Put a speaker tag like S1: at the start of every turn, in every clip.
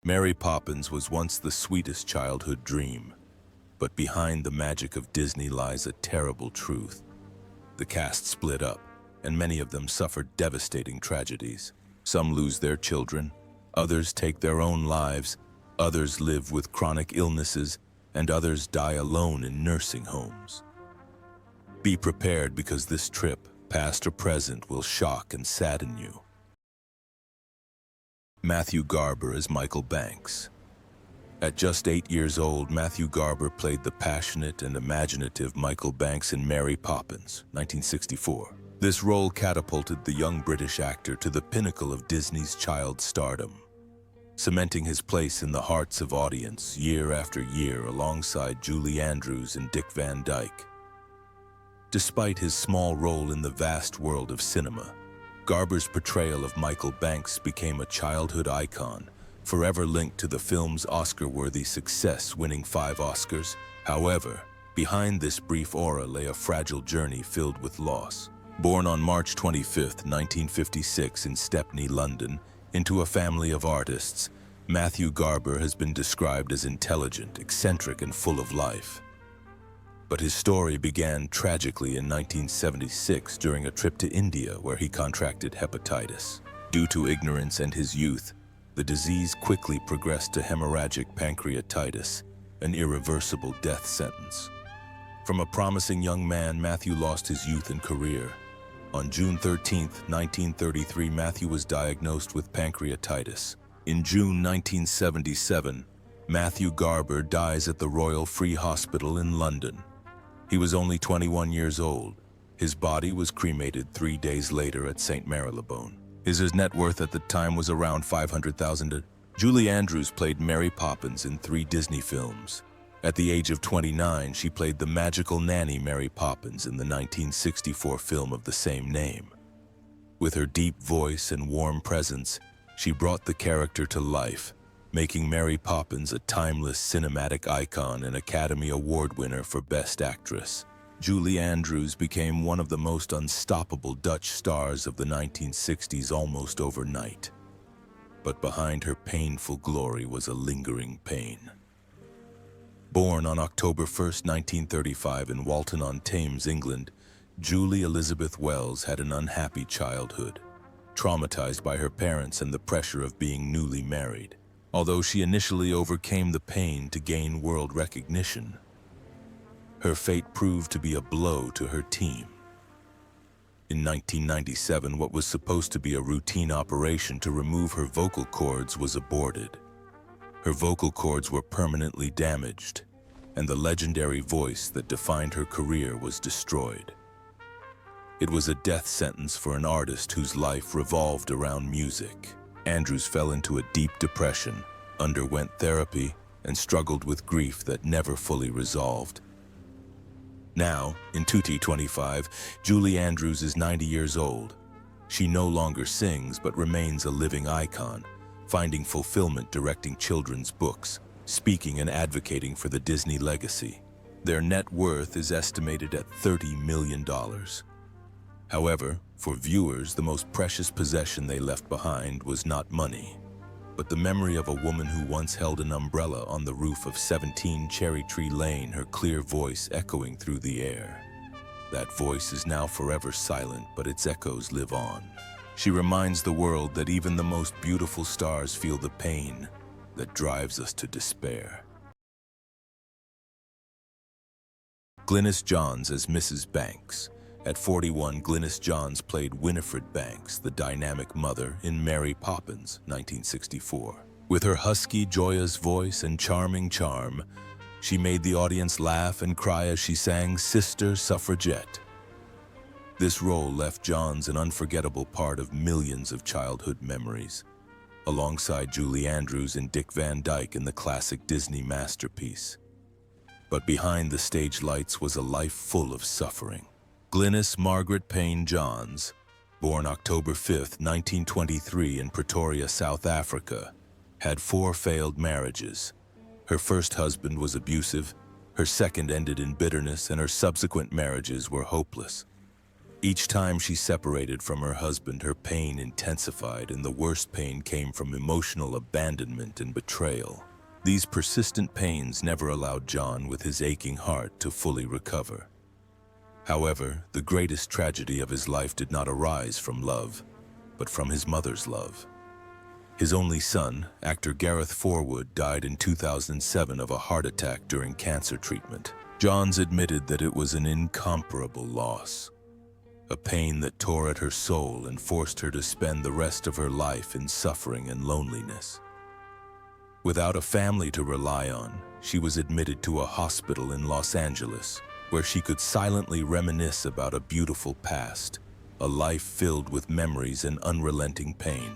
S1: Mary Poppins was once the sweetest childhood dream, but behind the magic of Disney lies a terrible truth. The cast split up, and many of them suffered devastating tragedies. Some lose their children, others take their own lives, others live with chronic illnesses, and others die alone in nursing homes. Be prepared because this trip, past or present, will shock and sadden you. Matthew Garber as Michael Banks. At just 8 years old, Matthew Garber played the passionate and imaginative Michael Banks in Mary Poppins, 1964. This role catapulted the young British actor to the pinnacle of Disney's child stardom, cementing his place in the hearts of audience year after year alongside Julie Andrews and Dick Van Dyke. Despite his small role in the vast world of cinema, Garber's portrayal of Michael Banks became a childhood icon, forever linked to the film's Oscar-worthy success, winning 5 Oscars. However, behind this brief aura lay a fragile journey filled with loss. Born on March 25, 1956 in Stepney, London, into a family of artists, Matthew Garber has been described as intelligent, eccentric, and full of life. But his story began tragically in 1976 during a trip to India where he contracted hepatitis. Due to ignorance and his youth, the disease quickly progressed to hemorrhagic pancreatitis, an irreversible death sentence. From a promising young man, Matthew lost his youth and career. On June 13, 1933, Matthew was diagnosed with pancreatitis. In June 1977, Matthew Garber dies at the Royal Free Hospital in London. He was only 21 years old. His body was cremated 3 days later at St. Marylebone. His net worth at the time was around $500,000. Julie Andrews played Mary Poppins in 3 Disney films. At the age of 29, she played the magical nanny Mary Poppins in the 1964 film of the same name. With her deep voice and warm presence, she brought the character to life, making Mary Poppins a timeless cinematic icon and Academy Award winner for Best Actress. Julie Andrews became one of the most unstoppable Dutch stars of the 1960s almost overnight. But behind her painful glory was a lingering pain. Born on October 1, 1935 in Walton-on-Thames, England, Julie Elizabeth Wells had an unhappy childhood, traumatized by her parents and the pressure of being newly married. Although she initially overcame the pain to gain world recognition, her fate proved to be a blow to her team. In 1997, what was supposed to be a routine operation to remove her vocal cords was aborted. Her vocal cords were permanently damaged, and the legendary voice that defined her career was destroyed. It was a death sentence for an artist whose life revolved around music. Andrews fell into a deep depression, underwent therapy, and struggled with grief that never fully resolved. Now, in 2025, Julie Andrews is 90 years old. She no longer sings but remains a living icon, finding fulfillment directing children's books, speaking and advocating for the Disney legacy. Their net worth is estimated at $30 million. However, for viewers, the most precious possession they left behind was not money, but the memory of a woman who once held an umbrella on the roof of 17 Cherry Tree Lane, her clear voice echoing through the air. That voice is now forever silent, but its echoes live on. She reminds the world that even the most beautiful stars feel the pain that drives us to despair. Glynis Johns as Mrs. Banks. At 41, Glynis Johns played Winifred Banks, the dynamic mother, in Mary Poppins, 1964. With her husky, joyous voice and charming charm, she made the audience laugh and cry as she sang Sister Suffragette. This role left Johns an unforgettable part of millions of childhood memories, alongside Julie Andrews and Dick Van Dyke in the classic Disney masterpiece. But behind the stage lights was a life full of suffering. Glynis Margaret Payne Johns, born October 5, 1923 in Pretoria, South Africa, had 4 failed marriages. Her first husband was abusive, her second ended in bitterness, and her subsequent marriages were hopeless. Each time she separated from her husband, her pain intensified, and the worst pain came from emotional abandonment and betrayal. These persistent pains never allowed John, with his aching heart, to fully recover. However, the greatest tragedy of his life did not arise from love, but from his mother's love. His only son, actor Gareth Forwood, died in 2007 of a heart attack during cancer treatment. Johns admitted that it was an incomparable loss, a pain that tore at her soul and forced her to spend the rest of her life in suffering and loneliness. Without a family to rely on, she was admitted to a hospital in Los Angeles, where she could silently reminisce about a beautiful past, a life filled with memories and unrelenting pain.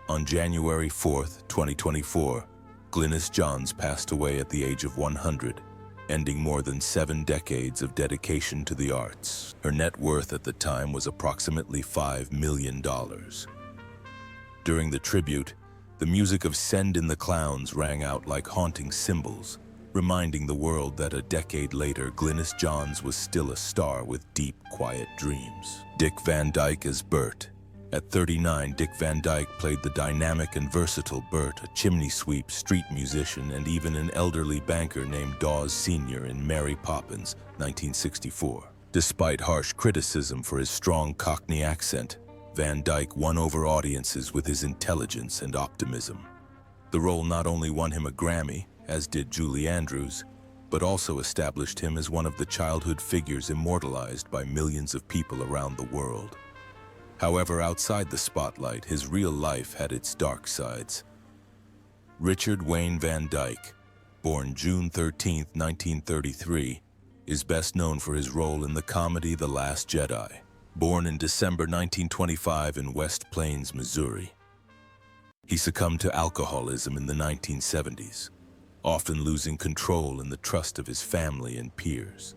S1: On January 4th, 2024, Glynis Johns passed away at the age of 100, ending more than 7 decades of dedication to the arts. Her net worth at the time was approximately $5 million. During the tribute, the music of Send in the Clowns rang out like haunting cymbals, reminding the world that a decade later, Glynis Johns was still a star with deep, quiet dreams. Dick Van Dyke as Bert. At 39, Dick Van Dyke played the dynamic and versatile Bert, a chimney sweep, street musician, and even an elderly banker named Dawes Sr. in Mary Poppins, 1964. Despite harsh criticism for his strong Cockney accent, Van Dyke won over audiences with his intelligence and optimism. The role not only won him a Grammy, as did Julie Andrews, but also established him as one of the childhood figures immortalized by millions of people around the world. However, outside the spotlight, his real life had its dark sides. Richard Wayne Van Dyke, born June 13, 1933, is best known for his role in the comedy The Last Jedi. Born in December 1925 in West Plains, Missouri, he succumbed to alcoholism in the 1970s, often losing control and the trust of his family and peers.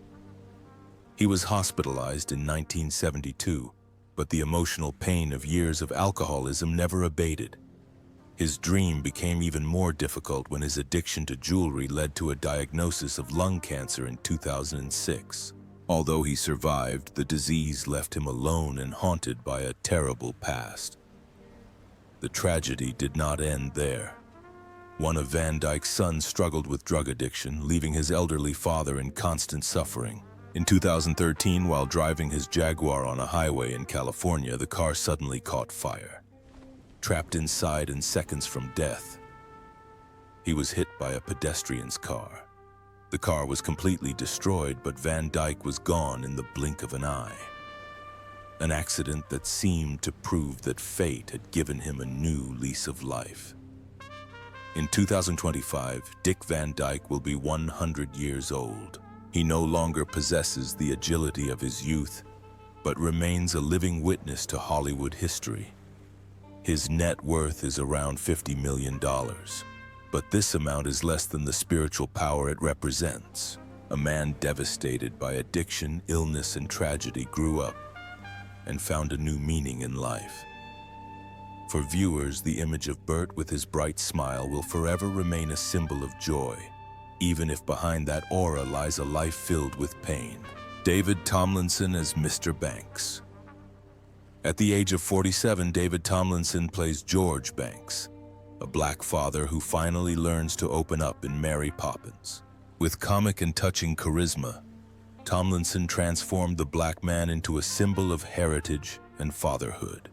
S1: He was hospitalized in 1972, but the emotional pain of years of alcoholism never abated. His dream became even more difficult when his addiction to jewelry led to a diagnosis of lung cancer in 2006. Although he survived, the disease left him alone and haunted by a terrible past. The tragedy did not end there. One of Van Dyke's sons struggled with drug addiction, leaving his elderly father in constant suffering. In 2013, while driving his Jaguar on a highway in California, the car suddenly caught fire. Trapped inside and seconds from death, he was hit by a pedestrian's car. The car was completely destroyed, but Van Dyke was gone in the blink of an eye. An accident that seemed to prove that fate had given him a new lease of life. In 2025, Dick Van Dyke will be 100 years old. He no longer possesses the agility of his youth, but remains a living witness to Hollywood history. His net worth is around $50 million, but this amount is less than the spiritual power it represents. A man devastated by addiction, illness, and tragedy grew up and found a new meaning in life. For viewers, the image of Bert with his bright smile will forever remain a symbol of joy, even if behind that aura lies a life filled with pain. David Tomlinson as Mr. Banks. At the age of 47, David Tomlinson plays George Banks, a black father who finally learns to open up in Mary Poppins. With comic and touching charisma, Tomlinson transformed the black man into a symbol of heritage and fatherhood.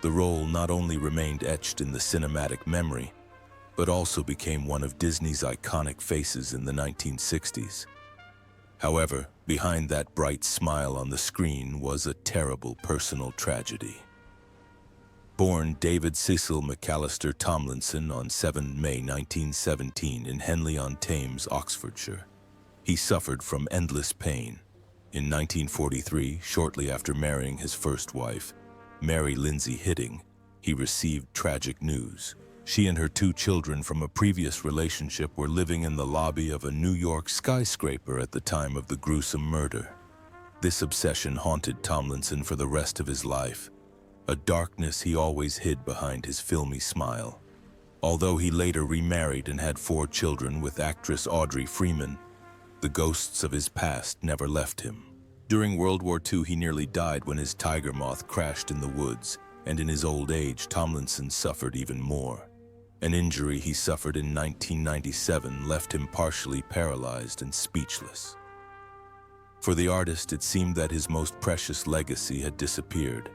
S1: The role not only remained etched in the cinematic memory, but also became one of Disney's iconic faces in the 1960s. However, behind that bright smile on the screen was a terrible personal tragedy. Born David Cecil McAllister Tomlinson on 7 May 1917 in Henley-on-Thames, Oxfordshire, he suffered from endless pain. In 1943, shortly after marrying his first wife, Mary Lindsay Hitting, he received tragic news. She and her 2 children from a previous relationship were living in the lobby of a New York skyscraper at the time of the gruesome murder. This obsession haunted Tomlinson for the rest of his life, a darkness he always hid behind his filmy smile. Although he later remarried and had 4 children with actress Audrey Freeman, the ghosts of his past never left him. During World War II, he nearly died when his tiger moth crashed in the woods, and in his old age, Tomlinson suffered even more. An injury he suffered in 1997 left him partially paralyzed and speechless. For the artist, it seemed that his most precious legacy had disappeared.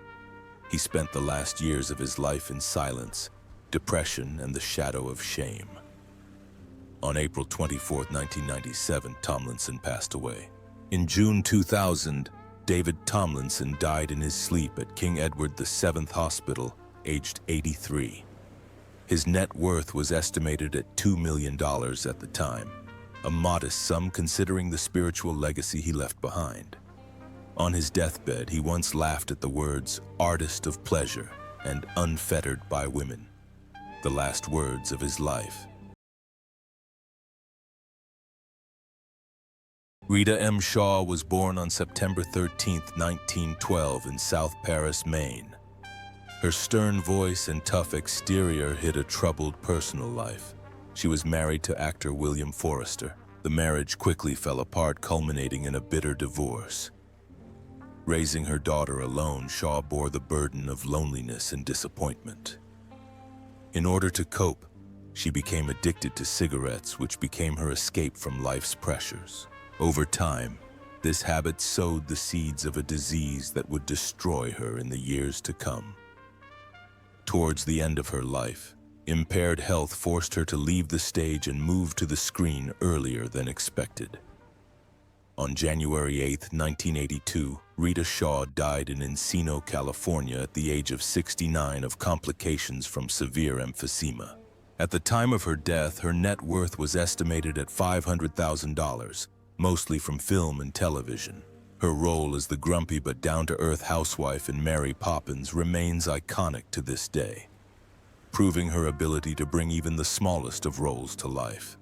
S1: He spent the last years of his life in silence, depression, and the shadow of shame. On April 24, 1997, Tomlinson passed away. In June 2000, David Tomlinson died in his sleep at King Edward VII Hospital, aged 83. His net worth was estimated at $2 million at the time, a modest sum considering the spiritual legacy he left behind. On his deathbed, he once laughed at the words, "artist of pleasure" and "unfettered by women," the last words of his life. Rita M. Shaw was born on September 13, 1912 in South Paris, Maine. Her stern voice and tough exterior hid a troubled personal life. She was married to actor William Forrester. The marriage quickly fell apart, culminating in a bitter divorce. Raising her daughter alone, Shaw bore the burden of loneliness and disappointment. In order to cope, she became addicted to cigarettes, which became her escape from life's pressures. Over time, this habit sowed the seeds of a disease that would destroy her in the years to come. Towards the end of her life, impaired health forced her to leave the stage and move to the screen earlier than expected. On January 8, 1982, Rita Shaw died in Encino, California at the age of 69 of complications from severe emphysema. At the time of her death, her net worth was estimated at $500,000, mostly from film and television. Her role as the grumpy but down-to-earth housewife in Mary Poppins remains iconic to this day, proving her ability to bring even the smallest of roles to life.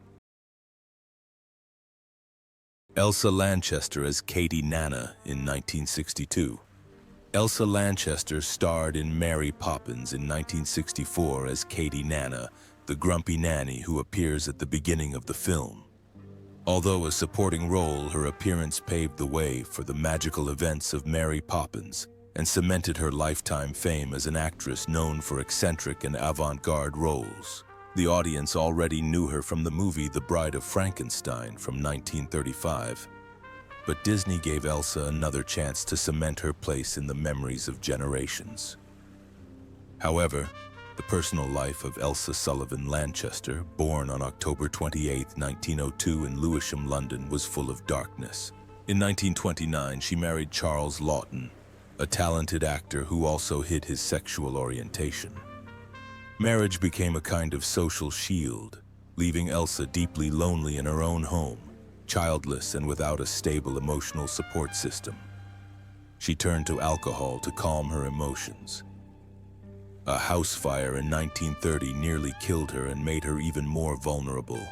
S1: Elsa Lanchester as Katie Nana in 1962. Elsa Lanchester starred in Mary Poppins in 1964 as Katie Nana, the grumpy nanny who appears at the beginning of the film. Although a supporting role, her appearance paved the way for the magical events of Mary Poppins and cemented her lifetime fame as an actress known for eccentric and avant-garde roles. The audience already knew her from the movie The Bride of Frankenstein from 1935, but Disney gave Elsa another chance to cement her place in the memories of generations. However, the personal life of Elsa Sullivan Lanchester, born on October 28, 1902 in Lewisham, London, was full of darkness. In 1929, she married Charles Laughton, a talented actor who also hid his sexual orientation. Marriage became a kind of social shield, leaving Elsa deeply lonely in her own home, childless and without a stable emotional support system. She turned to alcohol to calm her emotions. A house fire in 1930 nearly killed her and made her even more vulnerable,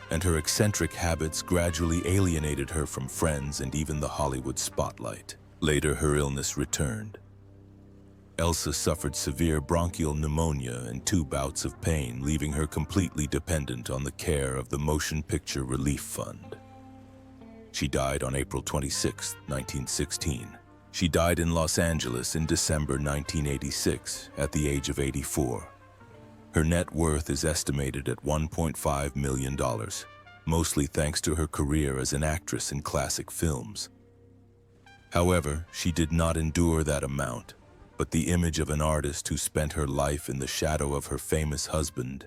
S1: and her eccentric habits gradually alienated her from friends and even the Hollywood spotlight. Later, her illness returned. Elsa suffered severe bronchial pneumonia and 2 bouts of pain, leaving her completely dependent on the care of the Motion Picture Relief Fund. She died on April 26, 1916. She died in Los Angeles in December 1986 at the age of 84. Her net worth is estimated at $1.5 million, mostly thanks to her career as an actress in classic films. However, she did not endure that amount, but the image of an artist who spent her life in the shadow of her famous husband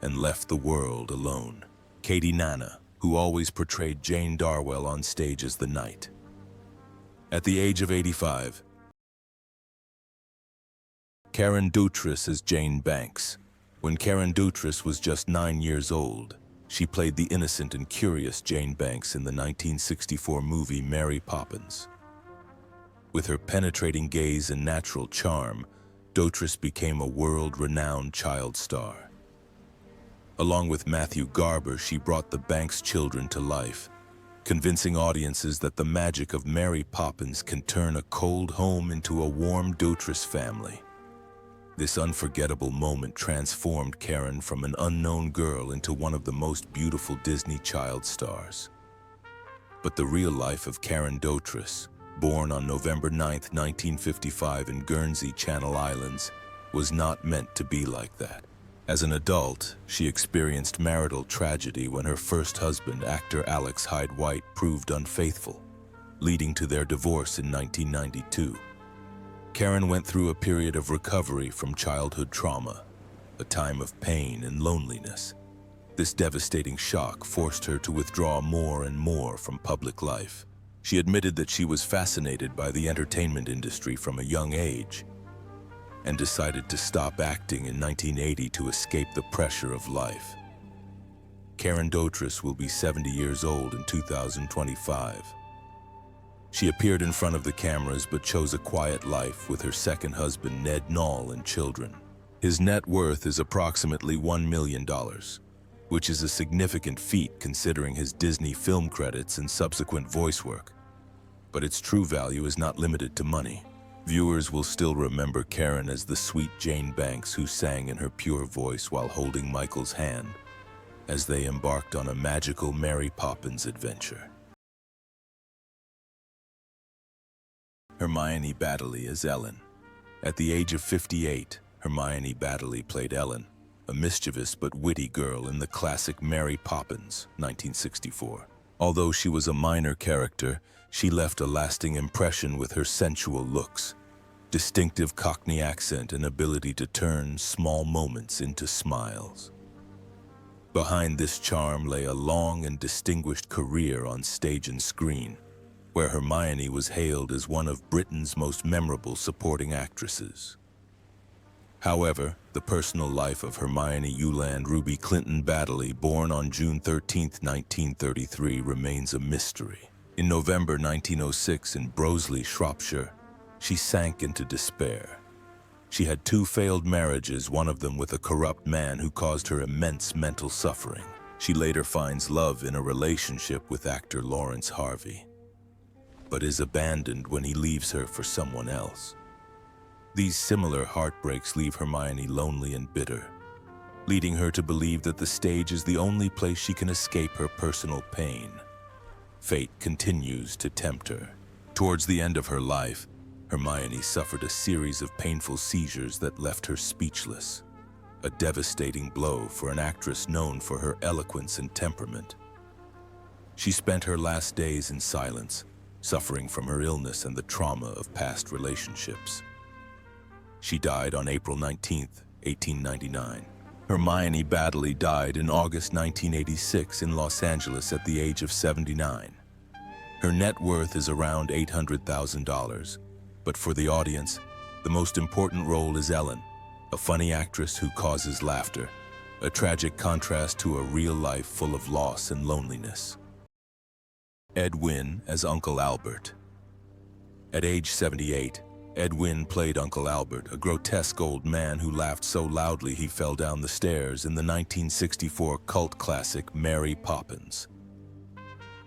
S1: and left the world alone. Katie Nana, who always portrayed Jane Darwell on stage as the Knight. At the age of 85, Karen Doutris as Jane Banks. When Karen Doutris was just 9 years old, she played the innocent and curious Jane Banks in the 1964 movie Mary Poppins. With her penetrating gaze and natural charm, Doutris became a world-renowned child star. Along with Matthew Garber, she brought the Banks children to life, convincing audiences that the magic of Mary Poppins can turn a cold home into a warm Doutris family. This unforgettable moment transformed Karen from an unknown girl into one of the most beautiful Disney child stars. But the real life of Karen Doutris born on November 9, 1955 in Guernsey, Channel Islands, was not meant to be like that. As an adult, she experienced marital tragedy when her first husband, actor Alex Hyde White, proved unfaithful, leading to their divorce in 1992. Karen went through a period of recovery from childhood trauma, a time of pain and loneliness. This devastating shock forced her to withdraw more and more from public life. She admitted that she was fascinated by the entertainment industry from a young age and decided to stop acting in 1980 to escape the pressure of life. Karen Dotrice will be 70 years old in 2025. She appeared in front of the cameras but chose a quiet life with her second husband, Ned Knoll, and children. His net worth is approximately $1 million, which is a significant feat considering his Disney film credits and subsequent voice work. But its true value is not limited to money. Viewers will still remember Karen as the sweet Jane Banks who sang in her pure voice while holding Michael's hand as they embarked on a magical Mary Poppins adventure. Hermione Baddeley as Ellen. At the age of 58, Hermione Baddeley played Ellen, a mischievous but witty girl in the classic Mary Poppins, 1964. Although she was a minor character, she left a lasting impression with her sensual looks, distinctive Cockney accent, and ability to turn small moments into smiles. Behind this charm lay a long and distinguished career on stage and screen, where Hermione was hailed as one of Britain's most memorable supporting actresses. However, the personal life of Hermione Yolande Ruby Clinton Baddeley, born on June 13, 1933, remains a mystery. In November 1906 in Broseley, Shropshire, she sank into despair. She had 2 failed marriages, one of them with a corrupt man who caused her immense mental suffering. She later finds love in a relationship with actor Lawrence Harvey, but is abandoned when he leaves her for someone else. These similar heartbreaks leave Hermione lonely and bitter, leading her to believe that the stage is the only place she can escape her personal pain. Fate continues to tempt her. Towards the end of her life, Hermione suffered a series of painful seizures that left her speechless, a devastating blow for an actress known for her eloquence and temperament. She spent her last days in silence, suffering from her illness and the trauma of past relationships. She died on April 19, 1899. Hermione Baddeley died in August 1986 in Los Angeles at the age of 79. Her net worth is around $800,000, but for the audience, the most important role is Ellen, a funny actress who causes laughter, a tragic contrast to a real life full of loss and loneliness. Ed Wynn as Uncle Albert. At age 78, Ed Wynn played Uncle Albert, a grotesque old man who laughed so loudly he fell down the stairs in the 1964 cult classic Mary Poppins.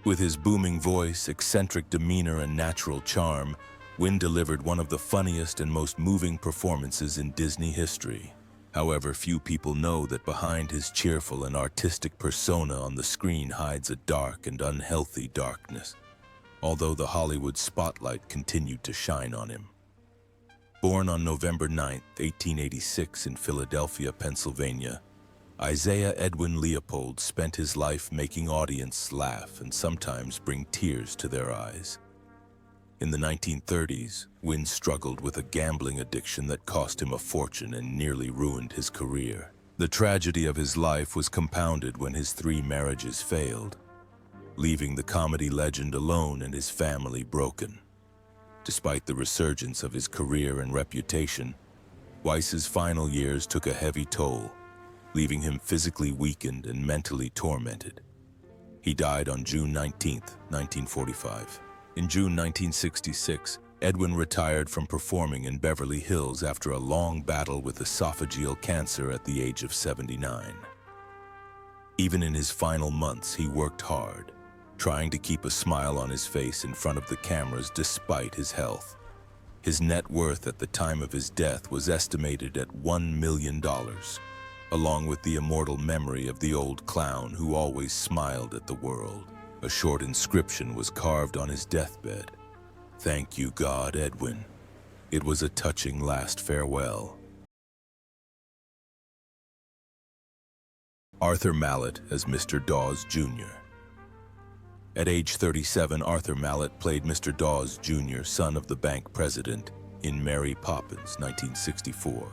S1: With his booming voice, eccentric demeanor, and natural charm, Wynn delivered one of the funniest and most moving performances in Disney history. However, few people know that behind his cheerful and artistic persona on the screen hides a dark and unhealthy darkness, although the Hollywood spotlight continued to shine on him. Born on November 9, 1886 in Philadelphia, Pennsylvania, Isaiah Edwin Leopold spent his life making audiences laugh and sometimes bring tears to their eyes. In the 1930s, Wynn struggled with a gambling addiction that cost him a fortune and nearly ruined his career. The tragedy of his life was compounded when his 3 marriages failed, leaving the comedy legend alone and his family broken. Despite the resurgence of his career and reputation, Weiss's final years took a heavy toll, leaving him physically weakened and mentally tormented. He died on June 19, 1945. In June 1966, Edwin retired from performing in Beverly Hills after a long battle with esophageal cancer at the age of 79. Even in his final months, he worked hard, trying to keep a smile on his face in front of the cameras despite his health. His net worth at the time of his death was estimated at $1 million, along with the immortal memory of the old clown who always smiled at the world. A short inscription was carved on his deathbed. Thank you, God, Edwin. It was a touching last farewell. Arthur Mallet as Mr. Dawes Jr. At age 37, Arthur Mallet played Mr. Dawes Jr., son of the bank president, in Mary Poppins, 1964.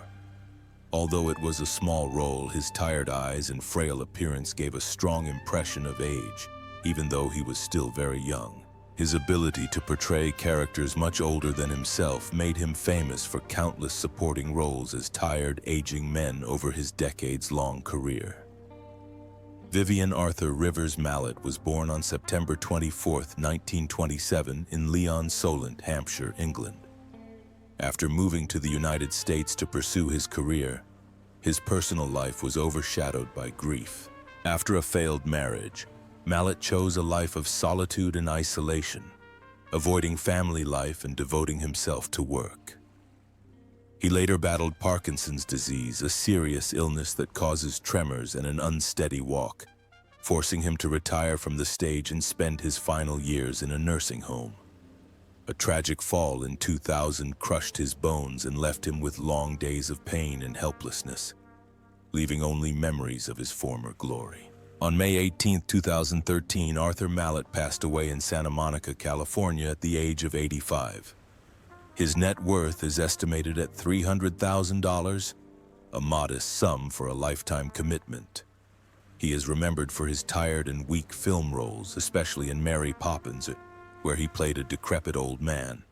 S1: Although it was a small role, his tired eyes and frail appearance gave a strong impression of age, even though he was still very young. His ability to portray characters much older than himself made him famous for countless supporting roles as tired, aging men over his decades-long career. Vivian Arthur Rivers Mallet was born on September 24, 1927, in Leon Solent, Hampshire, England. After moving to the United States to pursue his career, his personal life was overshadowed by grief. After a failed marriage, Mallet chose a life of solitude and isolation, avoiding family life and devoting himself to work. He later battled Parkinson's disease, a serious illness that causes tremors and an unsteady walk, forcing him to retire from the stage and spend his final years in a nursing home. A tragic fall in 2000 crushed his bones and left him with long days of pain and helplessness, leaving only memories of his former glory. On May 18, 2013, Arthur Mallet passed away in Santa Monica, California at the age of 85. His net worth is estimated at $300,000, a modest sum for a lifetime commitment. He is remembered for his tired and weak film roles, especially in Mary Poppins, where he played a decrepit old man.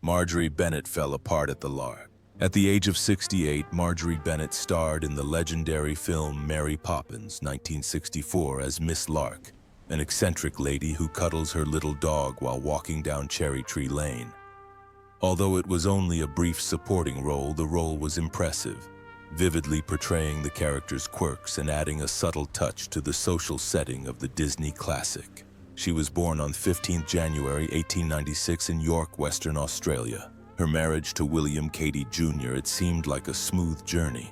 S1: Marjorie Bennett fell apart at the lark. At the age of 68, Marjorie Bennett starred in the legendary film Mary Poppins, 1964, as Miss Lark, an eccentric lady who cuddles her little dog while walking down Cherry Tree Lane. Although it was only a brief supporting role, the role was impressive, vividly portraying the character's quirks and adding a subtle touch to the social setting of the Disney classic. She was born on 15 January 1896 in York, Western Australia. Her marriage to William Cady Jr., it seemed like a smooth journey,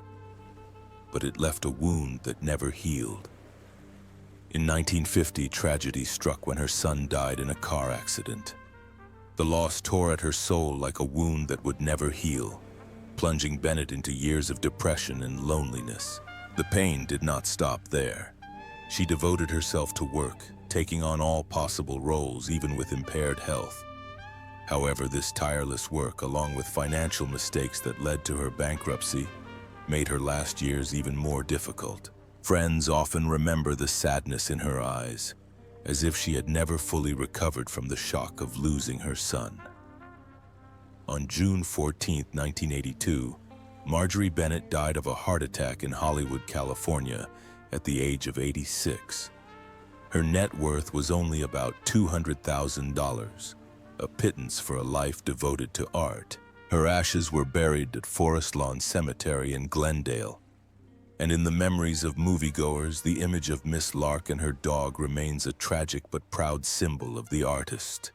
S1: but it left a wound that never healed. In 1950, tragedy struck when her son died in a car accident. The loss tore at her soul like a wound that would never heal, plunging Bennett into years of depression and loneliness. The pain did not stop there. She devoted herself to work, taking on all possible roles, even with impaired health. However, this tireless work, along with financial mistakes that led to her bankruptcy, made her last years even more difficult. Friends often remember the sadness in her eyes, as if she had never fully recovered from the shock of losing her son. On June 14, 1982, Marjorie Bennett died of a heart attack in Hollywood, California, at the age of 86. Her net worth was only about $200,000, a pittance for a life devoted to art. Her ashes were buried at Forest Lawn Cemetery in Glendale, and in the memories of moviegoers, the image of Miss Lark and her dog remains a tragic but proud symbol of the artist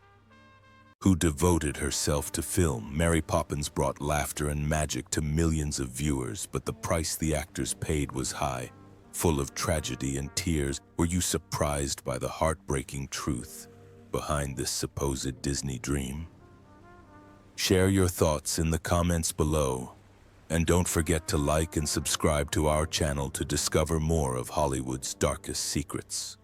S1: who devoted herself to film. Mary Poppins brought laughter and magic to millions of viewers, but the price the actors paid was high, full of tragedy and tears. Were you surprised by the heartbreaking truth behind this supposed Disney dream? Share your thoughts in the comments below, and don't forget to like and subscribe to our channel to discover more of Hollywood's darkest secrets.